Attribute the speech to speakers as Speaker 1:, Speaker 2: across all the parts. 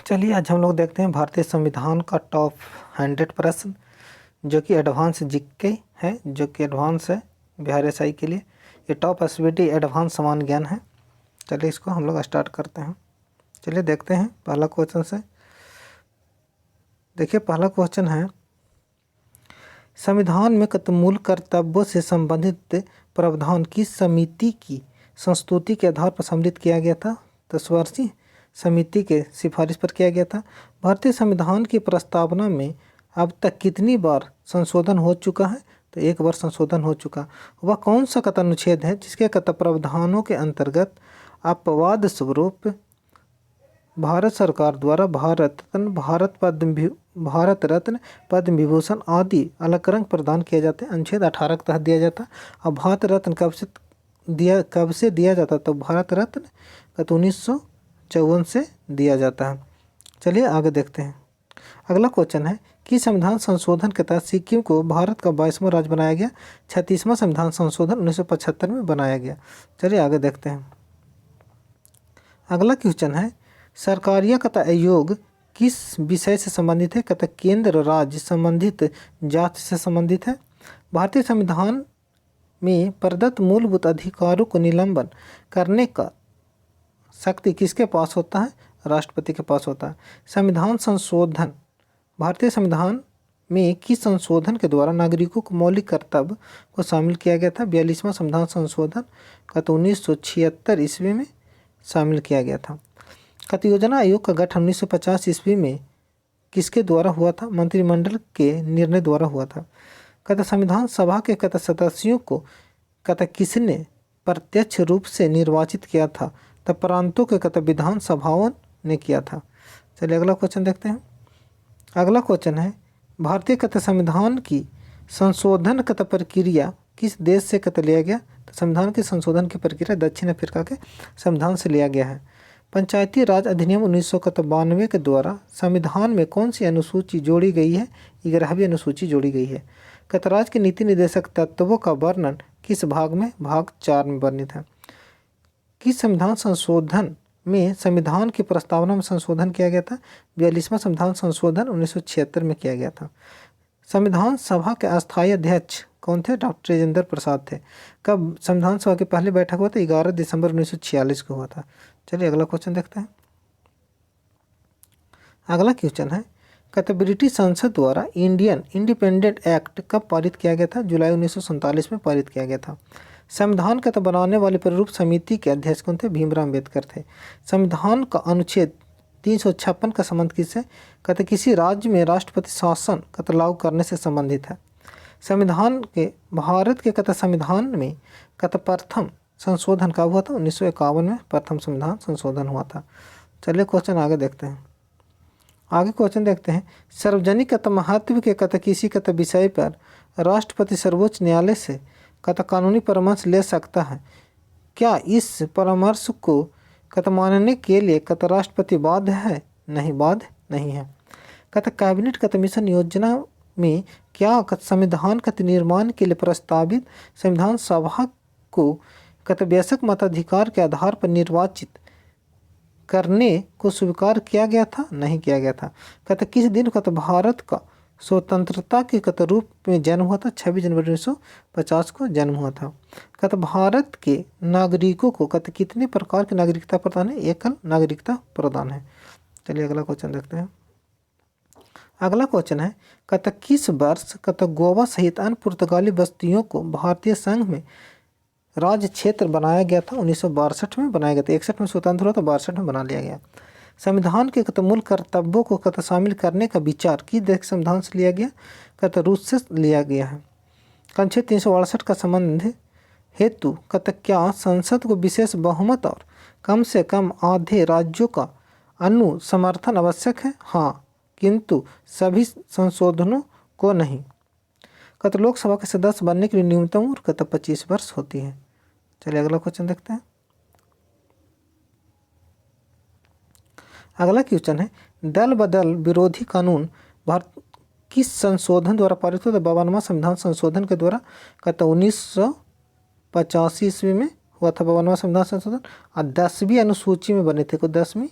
Speaker 1: चलिए आज हम लोग देखते हैं भारतीय संविधान का टॉप 100 प्रश्न जो कि एडवांस जीके है, जो कि एडवांस है बिहार एसआई के लिए। ये टॉप एसवीटी एडवांस समान ज्ञान है। चलिए इसको हम लोग स्टार्ट करते हैं। चलिए देखते हैं पहला क्वेश्चन से। देखिए पहला क्वेश्चन है, संविधान में मूल कर्तव्यों से संबंधित प्रावधान किस समिति की संस्तुति के आधार पर सम्मिलित किया गया था? तो स्वर्ण समिति के सिफारिश पर किया गया था। भारतीय संविधान की प्रस्तावना में अब तक कितनी बार संशोधन हो चुका है? तो एक बार संशोधन हो चुका। वह कौन सा अनुच्छेद है जिसके प्रावधानों के अंतर्गत अपवाद स्वरूप भारत सरकार द्वारा भारत रत्न पद्म विभूषण आदि अलंकरण प्रदान किए जाते हैं? अनुच्छेद 18 के तहत दिया जाता है। अब भारत रत्न कब से दिया जाता? तो भारत रत्न 1954 से दिया जाता है। चलिए आगे देखते हैं। अगला क्वेश्चन है कि संविधान संशोधन के तहत सिक्किम को भारत का 22वां राज्य बनाया गया। 36वां संविधान संशोधन 1975 में बनाया गया। चलिए आगे देखते हैं। अगला क्वेश्चन है, सरकारिया आयोग किस विषय से संबंधित है? केंद्र राज्य संबंधित जाति से संबंधित है। भारतीय संविधान में प्रदत्त मूलभूत अधिकारों को निलंबन करने का शक्ति किसके पास होता है? राष्ट्रपति के पास होता है। संविधान संशोधन, भारतीय संविधान में किस संशोधन के द्वारा नागरिकों को मौलिक कर्तव्य को शामिल किया गया था? 42वां संविधान संशोधन 1976 ईस्वी में शामिल किया गया था। योजना आयोग का गठन 1950 ईस्वी में किसके द्वारा हुआ था? मंत्रिमंडल के निर्णय द्वारा हुआ था। संविधान सभा के सदस्यों को किसने प्रत्यक्ष रूप से निर्वाचित किया था? तब प्रांतों के विधान सभाओं ने किया था। चलिए अगला क्वेश्चन देखते हैं। अगला क्वेश्चन है, भारतीय संविधान की संशोधन प्रक्रिया किस देश से लिया गया? तो संविधान के संशोधन की प्रक्रिया दक्षिण अफ्रीका के संविधान से लिया गया है। पंचायती राज अधिनियम 1992 के द्वारा संविधान में कौन सी अनुसूची जोड़ी गई है? 11वीं अनुसूची जोड़ी गई है। राज्य के नीति निर्देशक तत्वों का वर्णन किस भाग में? भाग 4 में वर्णित है। किस संविधान संशोधन में संविधान की प्रस्तावना में संशोधन किया गया था? 42वां संविधान संशोधन 1976 में किया गया था। संविधान सभा के अस्थायी अध्यक्ष कौन थे? डॉक्टर राजेंद्र प्रसाद थे। कब संविधान सभा की पहली बैठक हुआ था? 11 दिसंबर 1946 को हुआ था। चलिए अगला क्वेश्चन देखते हैं। अगला क्वेश्चन है, ब्रिटिश संसद द्वारा इंडियन इंडिपेंडेंट एक्ट कब पारित किया गया था? जुलाई 1947 में पारित किया गया था। संविधान का बनाने वाली प्रारूप समिति के अध्यक्ष कौन थे? भीमराव अम्बेडकर थे। संविधान का अनुच्छेद 356 का संबंध किससे? किसी राज्य में राष्ट्रपति शासन लागू करने से संबंधित है। संविधान के भारत के संविधान में प्रथम संशोधन कब हुआ था? 1951 में प्रथम संविधान संशोधन हुआ था। चलिए क्वेश्चन आगे देखते हैं। आगे क्वेश्चन देखते हैं, सार्वजनिक महत्व के किसी विषय पर राष्ट्रपति सर्वोच्च न्यायालय से कानूनी परामर्श ले सकता है। क्या इस परामर्श को मानने के लिए राष्ट्रपति बाध्य है? नहीं, बाध्य नहीं है। कैबिनेट मिशन योजना में क्या संविधान निर्माण के लिए प्रस्तावित संविधान सभा को वयस्क मताधिकार के आधार पर निर्वाचित करने को स्वीकार किया गया था? नहीं किया गया था। किस दिन भारत का स्वतंत्रता के रूप में जन्म हुआ था? 26 जनवरी 1950 को जन्म हुआ था। भारत के नागरिकों को कितने प्रकार की नागरिकता प्रदान है? एकल नागरिकता प्रदान है। चलिए अगला क्वेश्चन देखते हैं। अगला क्वेश्चन है, किस वर्ष गोवा सहित अन्य पुर्तगाली बस्तियों को भारतीय संघ में राज्य क्षेत्र बनाया गया था? 1962 में बनाया गया था। 61 में स्वतंत्र हुआ तो 62 में बना लिया गया। संविधान के मूल कर्तव्यों को शामिल करने का विचार किस देश संविधान से लिया गया? रूस से लिया गया है। अनुच्छेद 368 का संबंध हेतु क्या संसद को विशेष बहुमत और कम से कम आधे राज्यों का अनुसमर्थन आवश्यक है? हाँ, किंतु सभी संशोधनों को नहीं। लोकसभा के सदस्य बनने के लिए न्यूनतम उम्र 25 वर्ष होती है। चलिए अगला क्वेश्चन देखते हैं। अगला क्वेश्चन है, दल बदल विरोधी कानून भारत किस संशोधन द्वारा पारित हुआ? 52वां संविधान संशोधन के द्वारा 1985 ईस्वी में हुआ था 52वां संविधान संशोधन। और 10वीं अनुसूची में बने थे। 10वीं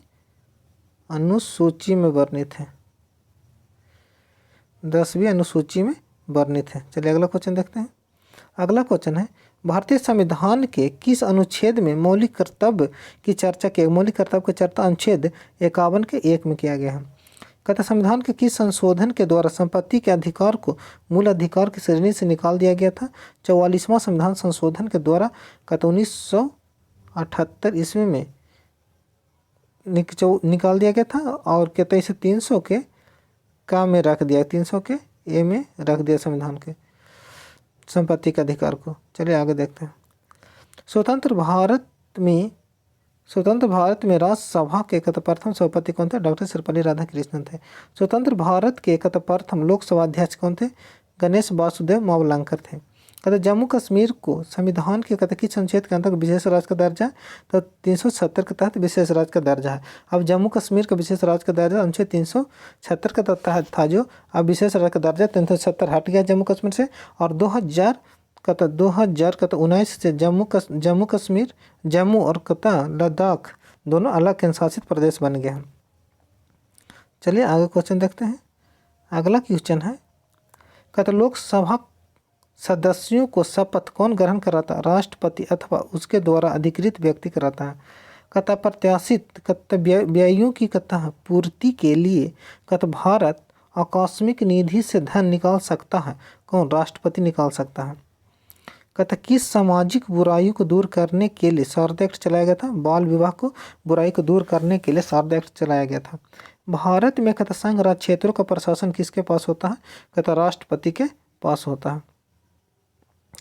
Speaker 1: अनुसूची में वर्णित है, 10वीं अनुसूची में वर्णित है। चलिए अगला क्वेश्चन देखते हैं। अगला क्वेश्चन है भारतीय संविधान के किस अनुच्छेद में मौलिक कर्तव्य की चर्चा की, मौलिक कर्तव्य की चर्चा अनुच्छेद 51 के 1 में किया गया है। कहता संविधान के किस संशोधन के द्वारा संपत्ति के अधिकार को मूल अधिकार की श्रेणी से निकाल दिया गया था। 44वां संविधान संशोधन के द्वारा कहता 1978 ईस्वी में निकाल दिया गया था और कहते इसे 300 के का में रख दिया, 300 के ए में रख दिया संविधान के संपत्ति के अधिकार को। चलिए आगे देखते हैं। स्वतंत्र भारत में राज्यसभा के प्रथम सभापति कौन थे? डॉक्टर सर्वपल्ली राधाकृष्णन थे। स्वतंत्र भारत के प्रथम लोकसभा अध्यक्ष कौन थे? गणेश वासुदेव मावलंकर थे। कहते जम्मू कश्मीर को संविधान के किस अनुच्छेद के अंतर्गत विशेष राज्य का दर्जा है? तो 370 के तहत विशेष राज्य का दर्जा है। अब जम्मू कश्मीर का विशेष राज्य का दर्जा अनुच्छेद 376 के तहत था, जो अब विशेष राज्य का दर्जा 370 हट गया जम्मू कश्मीर से। और 2019 से जम्मू और लद्दाख दोनों अलग केंद्र शासित प्रदेश बन गए हैं। चलिए आगे क्वेश्चन देखते हैं। अगला क्वेश्चन है कहते लोकसभा सदस्यों को शपथ कौन ग्रहण कराता है? राष्ट्रपति अथवा उसके द्वारा अधिकृत व्यक्ति कराता है। कहता प्रत्याशित व्ययों की पूर्ति के लिए भारत आकस्मिक निधि से धन निकाल सकता है। कौन? राष्ट्रपति निकाल सकता है। कहता किस सामाजिक बुराई को दूर करने के लिए शारदा एक्ट चलाया गया था? बाल विवाह को बुराई को दूर करने के लिए शारदा एक्ट चलाया गया था। भारत में संघ राज्य क्षेत्रों का प्रशासन किसके पास होता है? राष्ट्रपति के पास होता है।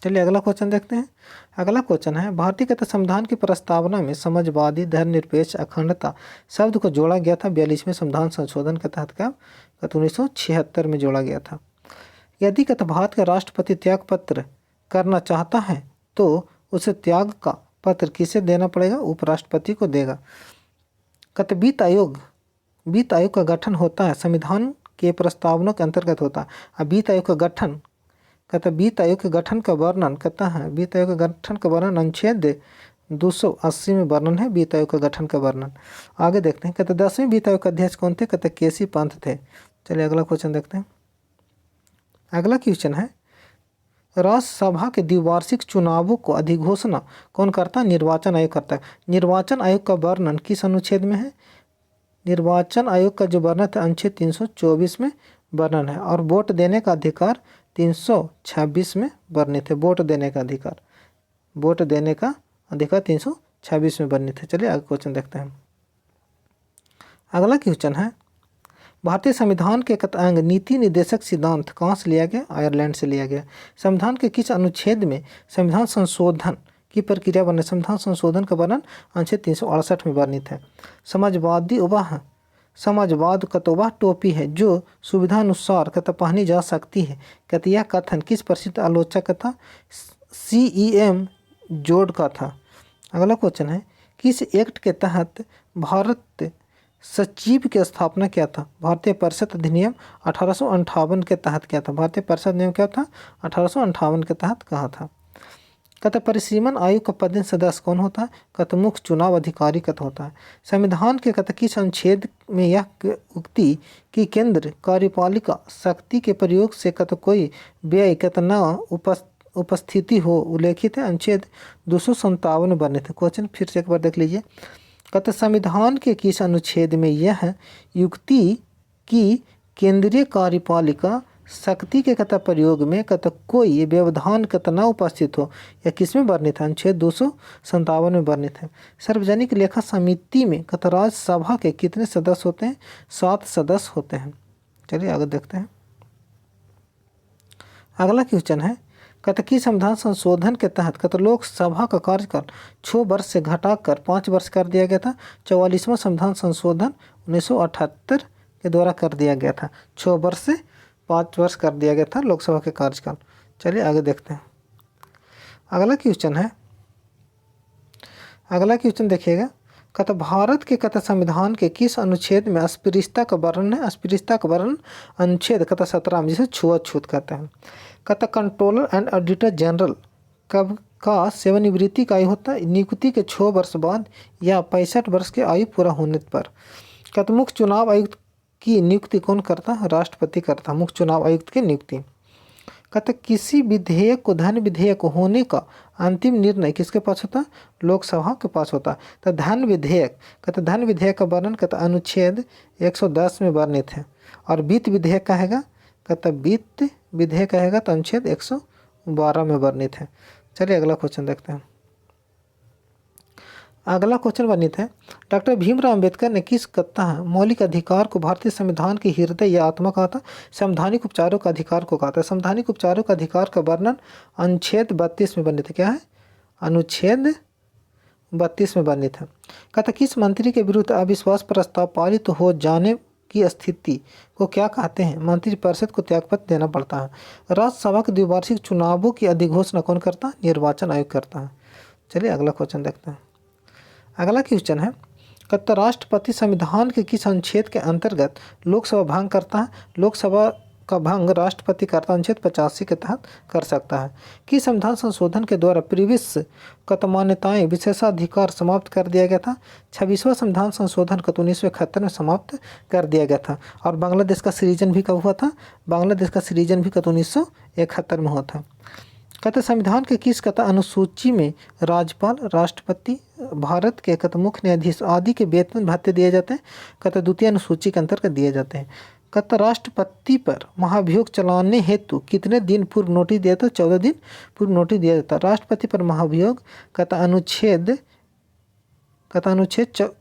Speaker 1: चलिए अगला क्वेश्चन देखते हैं। अगला क्वेश्चन है भारतीय संविधान की प्रस्तावना में समाजवादी, धर्मनिरपेक्ष, अखंडता शब्द को जोड़ा गया था 42वें संविधान संशोधन के तहत। कब? 1976 में जोड़ा गया था। यदि भारत का राष्ट्रपति त्याग पत्र करना चाहता है तो उसे त्याग का पत्र किसे देना पड़ेगा? उपराष्ट्रपति को देगा। वित्त आयोग का गठन होता है संविधान के प्रस्तावनों के अंतर्गत होता है। अब वित्त आयोग का गठन वित्त आयोग के गठन का वर्णन वित्त आयोग के गठन का वर्णन अनुच्छेद 280 में वर्णन है वित्त आयोग का गठन का वर्णन। आगे देखते हैं। 10वें वित्त आयोग के अध्यक्ष कौन थे? केसी पंत थे। चलिए अगला क्वेश्चन देखते हैं। अगला क्वेश्चन है राज्यसभा के द्विवार्षिक चुनावों को अधिघोषणा कौन करता है? निर्वाचन आयोग करता है। निर्वाचन आयोग का वर्णन किस अनुच्छेद में है? निर्वाचन आयोग का जो वर्णन है अनुच्छेद 324 में वर्णन है। और वोट देने का अधिकार 326 में वर्णित है। वोट देने का अधिकार 326 में वर्णित है। चलिए आगे क्वेश्चन देखते हैं। अगला क्वेश्चन है भारतीय संविधान के अंग नीति निर्देशक सिद्धांत कहाँ से लिया गया? आयरलैंड से लिया गया। संविधान के किस अनुच्छेद में संविधान संशोधन की प्रक्रिया वर्णन? संविधान संशोधन का वर्णन अनुच्छेद 368 में वर्णित है। समाजवाद वह टोपी है जो सुविधानुसार पहनी जा सकती है। यह कथन किस प्रसिद्ध आलोचक था? CEM जोड का था। अगला क्वेश्चन है किस एक्ट के तहत भारत सचिव की स्थापना किया था? भारतीय परिषद अधिनियम 1858 के तहत क्या था? भारतीय परिषद अधिनियम क्या था? 1858 के तहत कहा था। परिसीमन आयोग का पदेन सदस्य कौन होता है? मुख्य चुनाव अधिकारी होता है। संविधान के किस अनुच्छेद में यह उक्ति कि केंद्र कार्यपालिका शक्ति के प्रयोग से कोई व्यय न उपस्थिति हो उल्लेखित है? अनुच्छेद 257 में वर्णित है। क्वेश्चन फिर से एक बार देख लीजिए। संविधान के किस अनुच्छेद में यह युक्ति कि केंद्रीय कार्यपालिका शक्ति के प्रयोग में कोई व्यवधान न उपस्थित हो, या किस में वर्णित है? अनुच्छेद 257 में वर्णित है। सार्वजनिक लेखा समिति में राज्यसभा के कितने सदस्य होते हैं? 7 सदस्य होते हैं। चलिए आगे देखते हैं। अगला क्वेश्चन है किस संविधान संशोधन के तहत लोकसभा का कार्यकाल 6 वर्ष से घटाकर 5 वर्ष कर दिया गया था? 44वां संविधान संशोधन 1978 के द्वारा कर दिया गया था। 6 वर्ष से 5 वर्ष कर दिया गया था लोकसभा के कार्यकाल। चलिए आगे देखते हैं। अगला क्वेश्चन देखिएगा। भारत के संविधान के किस अनुच्छेद में अस्पृश्यता का वर्णन है? अस्पृश्यता का वर्णन अनुच्छेद 17 में, जिसे छुआछूत कहते हैं। कंट्रोलर एंड ऑडिटर जनरल का सेवानिवृत्ति का आयु होता है नियुक्ति के 6 वर्ष बाद या 65 वर्ष की आयु पूरा होने पर। कहते मुख्य चुनाव आयुक्त की नियुक्ति कौन करता है? राष्ट्रपति करता है मुख्य चुनाव आयुक्त की नियुक्ति। कहते किसी विधेयक को धन विधेयक होने का अंतिम निर्णय किसके पास होता है? लोकसभा के पास होता है। तो धन विधेयक, कहते धन विधेयक का वर्णन कहते अनुच्छेद 110 में वर्णित है। और वित्त विधेयक का हैगा, कहते वित्त विधेयक का हैगा तो अनुच्छेद 112 में वर्णित है। चलिए अगला क्वेश्चन देखते हैं। अगला क्वेश्चन वर्णित है, डॉक्टर भीमराव अंबेडकर ने किस कहा मौलिक अधिकार को भारतीय संविधान की हृदय या आत्मा कहा था? संवैधानिक उपचारों का अधिकार को कहा था। संवैधानिक उपचारों का अधिकार का वर्णन अनुच्छेद 32 में वर्णित है। क्या है? अनुच्छेद 32 में वर्णित है। कहता किस मंत्री के विरुद्ध अविश्वास प्रस्ताव पारित हो जाने की स्थिति को क्या कहते हैं? मंत्रिपरिषद को त्यागपत्र देना पड़ता है। राज्यसभा के द्विवार्षिक चुनावों की अधिघोषणा कौन करता है? निर्वाचन आयोग करता है। चलिए अगला क्वेश्चन देखते हैं। अगला क्वेश्चन है, कहता राष्ट्रपति संविधान के किस अनुच्छेद के अंतर्गत लोकसभा भंग करता है? लोकसभा का भंग राष्ट्रपति करता अनुच्छेद 85 के तहत कर सकता है। कि संविधान संशोधन के द्वारा प्रीवियस मान्यताएं विशेषाधिकार समाप्त कर दिया गया था। 26वां संविधान संशोधन को 1971 में समाप्त कर दिया गया था। और बांग्लादेश का सृजन भी कब हुआ था? बांग्लादेश का सृजन भी 1971 में हुआ था। कहते संविधान के किस कथा अनुसूची में राज्यपाल, राष्ट्रपति, भारत के मुख्य न्यायाधीश आदि के वेतन भत्ते दिए जाते हैं? कहते द्वितीय अनुसूची के अंतर्गत दिए जाते हैं। कहता राष्ट्रपति पर महाभियोग चलाने हेतु कितने दिन पूर्व नोटिस दिया था? 14 दिन पूर्व नोटिस दिया जाता है। राष्ट्रपति पर महाभियोग कहता अनुच्छेद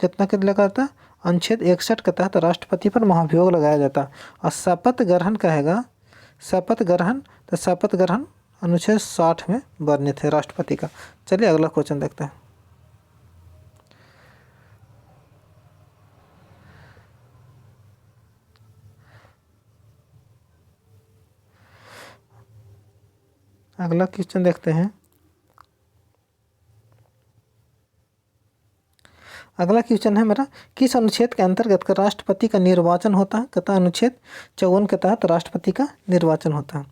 Speaker 1: कितना कर लगा था? अनुच्छेद 61 के तहत राष्ट्रपति पर महाभियोग लगाया जाता। और शपथ ग्रहण कहेगा, शपथ ग्रहण अनुच्छेद 60 में वर्णित है राष्ट्रपति का। चलिए अगला क्वेश्चन देखते हैं। अगला क्वेश्चन देखते हैं। अगला क्वेश्चन है मेरा, किस अनुच्छेद के अंतर्गत का राष्ट्रपति का निर्वाचन होता है? कहता अनुच्छेद 54 के तहत राष्ट्रपति का निर्वाचन होता है।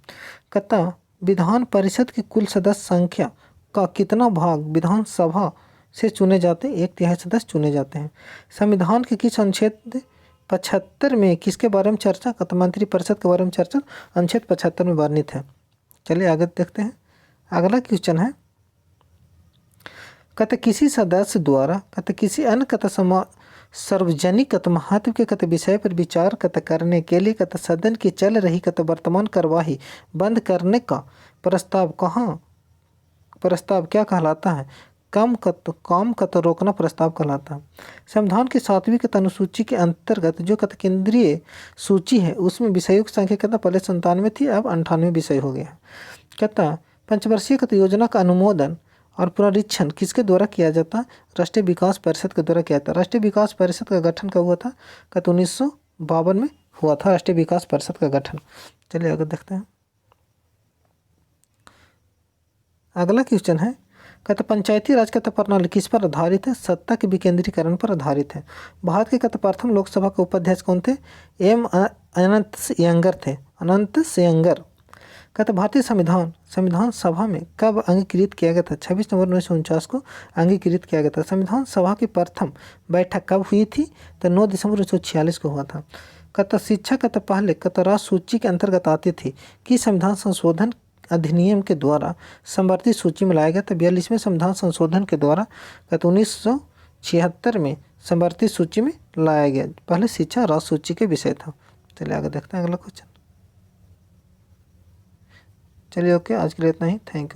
Speaker 1: कहता विधान परिषद की कुल सदस्य संख्या का कितना भाग विधानसभा से चुने जाते हैं? 1/3 सदस्य चुने जाते हैं। संविधान के किस अनुच्छेद 75 में किसके बारे में चर्चा? कहता मंत्रिपरिषद के बारे में चर्चा अनुच्छेद 75 में वर्णित है। चलिए आगे देखते हैं। अगला क्वेश्चन है, कहते किसी सदस्य द्वारा कहते किसी अन्य सार्वजनिक महत्व के विषय पर विचार करने के लिए सदन की चल रही वर्तमान कार्यवाही बंद करने का प्रस्ताव क्या कहलाता है? काम रोकना प्रस्ताव कहलाता है। संविधान की 7वीं अनुसूची के अंतर्गत जो केंद्रीय सूची है उसमें विषयों की संख्या पहले 97 थी, अब 98 विषय हो गया। कहता पंचवर्षीय योजना का अनुमोदन और पुनरीक्षण किसके द्वारा किया जाता? राष्ट्रीय विकास परिषद के द्वारा किया जाता। राष्ट्रीय विकास परिषद का गठन कब हुआ था? कहते 1952 में हुआ था राष्ट्रीय विकास परिषद का गठन। चलिए आगे देखते हैं। अगला क्वेश्चन है, कहते पंचायती राज प्रणाली किस पर आधारित है? सत्ता के विकेंद्रीकरण पर आधारित है। भारत के प्रथम लोकसभा के उपाध्यक्ष कौन थे? अनंत सेयंगर। कहते भारतीय संविधान सभा में कब अंगीकृत किया गया था? 26 नवंबर 1949 को अंगीकृत किया गया था। संविधान सभा की प्रथम बैठक कब हुई थी? तो 9 दिसंबर 1946 को हुआ था। कहता शिक्षा पहले राष्ट्र सूची के अंतर्गत आती थी कि संविधान संशोधन अधिनियम के द्वारा संवर्धित सूची में लाया गया था। 42वें संविधान संशोधन के द्वारा 1976 में संवर्धित सूची में लाया गया। पहले शिक्षा राष्ट्र सूची के विषय था। चलिए आगे देखते हैं अगला क्वेश्चन। चलिए ओके, आज के लिए इतना ही। Thank you.